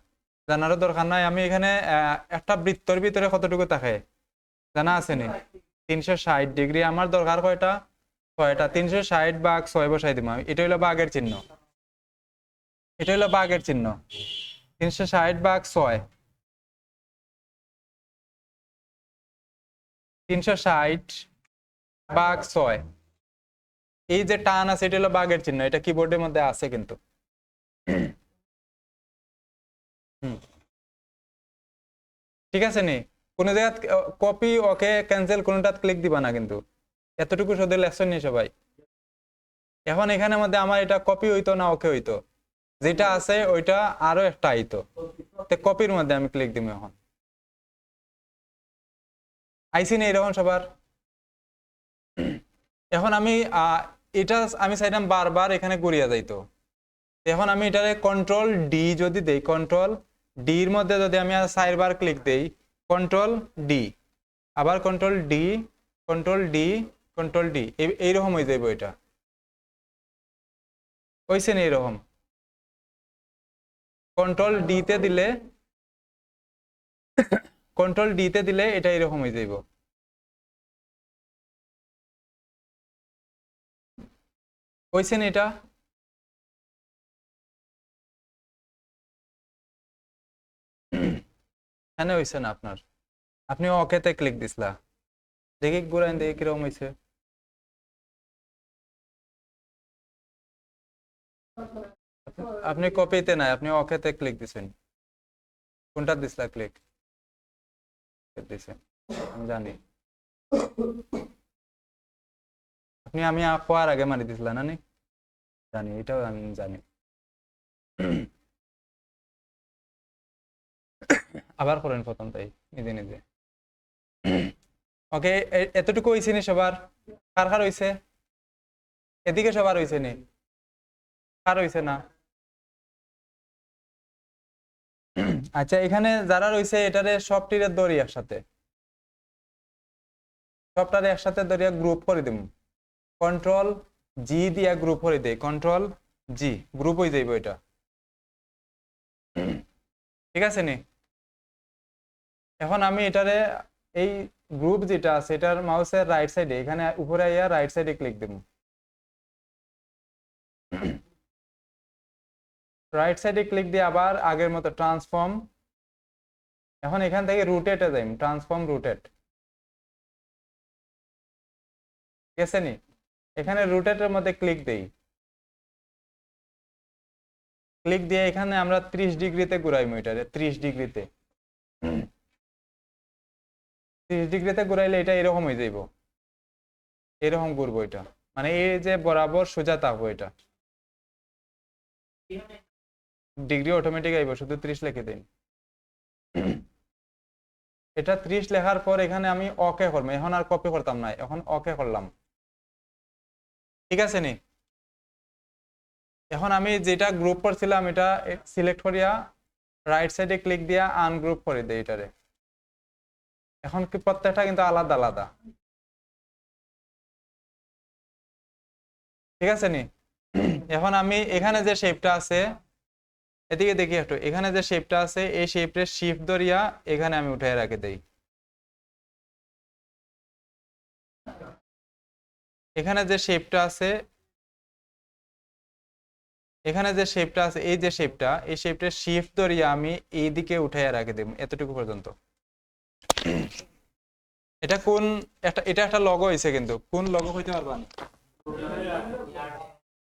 জানারও দরকার নাই। আমি এখানে একটা বৃত্তর ভিতরে কতটুকু থাকে জানা আছে নি? 360 ডিগ্রি। আমার দরকার কয়টা? 6টা। 360 ভাগ 6 বসাই দিব। এটা হলো বাঘের চিহ্ন, এটা হলো বাঘের চিহ্ন। 360 ভাগ 6, 360 ভাগ 6, এই যে টান আছে এটা হলো বাঘের চিহ্ন। এটা কিবোর্ডের মধ্যে আছে কিন্তু। ঠিক আছে নি? কোনো জায়গায় কপি ওকে ক্যান্সেল কোনটা ক্লিক দিবা না কিন্তু। এতটুকু শুধু লেসন নি সবাই। এখন এখানের মধ্যে আমার এটা কপি হইতো না ওকে হইতো, যেটা আছে ওইটা আরো একটা আইতো, তো কপির মধ্যে আমি ক্লিক দিব। এখন আইসি না এরকম সবার? এখন আমি এটা আমি চাইতাম বারবার এখানে ঘুরিয়া যাইতো। এখন আমি এটারে কন্ট্রোল ডি যদি দেই, কন্ট্রোল ডির মধ্যে যদি আমি 4বার ক্লিক দেই, কন্ট্রোল ডি, আবার control D, control D, control D, এইরকম হয়ে যাইব। এটা হইছে না এরকম? কন্ট্রোল ডিতে দিলে, কন্ট্রোল ডিতে দিলে এটা এরকম হয়ে যাইব। হইছে না এটা? হ্যাঁ, হইছে না আপনার? আপনি ওকেতে ক্লিক দিছিলা, দেখি ঘুরাইন দেখি কিরকম হইছে। আপনি কপিতে নাই, আপনি ওকেতে ক্লিক দিছেন। কোনটা দিছিলা ক্লিক দিছেন? আমি জানি আপনি, আমি কোয়ার আগে মারি দিছিলা না নি? জানি, এটাও আমি জানি। আবার করেন প্রথম তাই নিজে নিজে। ওকে, এতটুকু হইছে নি সবার? কার কার হইছে? এদিকে সবার হইছে নি? কার হইছে না? আচ্ছা, এখানে যারা রইছে এটারে সবটিরে ধরি একসাথে, সবটারে একসাথে ধরিয়া গ্রুপ করে দিব। কন্ট্রোল জি দিয়া গ্রুপ করে দেই, কন্ট্রোল জি গ্রুপ হয়ে যাইব এটা, ঠিক আছে নি? এখন আমি এটারে এই গ্রুপ যেটা আছে এটার মাউসের রাইট সাইডে এখানে উপরে আইয়া রাইট সাইডে ক্লিক দেব, রাইট সাইডে ক্লিক দিয়ে আবার আগের মতো ট্রান্সফর্ম, এখন এখান থেকে রুটেটে যাই, ট্রান্সফর্ম রুটেট, ঠিক আছে নি? এখানে রুটেটের মধ্যে ক্লিক দেই, ক্লিক দিয়ে এখানে আমরা 30 ডিগ্রিতে ঘুরাইম, এটারে 30 ডিগ্রিতে, 30 ডিগ্রিতে ঘুরাইলে এটা এরকম হয়ে যাইব, এরকম ঘুরবো এটা, মানে এই যে বরাবর সোজা থাকবো এটা, ডিগ্রি অটোমেটিক আইব, শুধু 30 লিখে দিন। এটা 30 লেখার পর এখানে আমি ওকে করবো, এখন আর কপি করতাম না, এখন ওকে করলাম, ঠিক আছে নি? এখন আমি যেটা গ্রুপ করছিলাম এটা সিলেক্ট করিয়া রাইট সাইডে ক্লিক দিয়া আনগ্রুপ করে দেই এটারে, এখন কি প্রত্যেকটা কিন্তু আলাদা আলাদা, ঠিক আছে নি? এখন আমি এখানে যে শেপটা আছে, এদিকে দেখি একটু, এখানে যে শেপটা আছে এই শেপের শিফট ধরিয়া এখানে আমি উঠাই রাখে দেই, এখানে যে শেপটা আছে, এখানে যে শেপটা আছে এই যে শেপটা, এই শেপটা শিফট ধরিয়া আমি এই দিকে উঠাইয়া রাখে দেব এতটুকু পর্যন্ত। এটা কোন একটা, এটা একটা লগো হয়েছে কিন্তু কোন লগো হইতে পারবা না?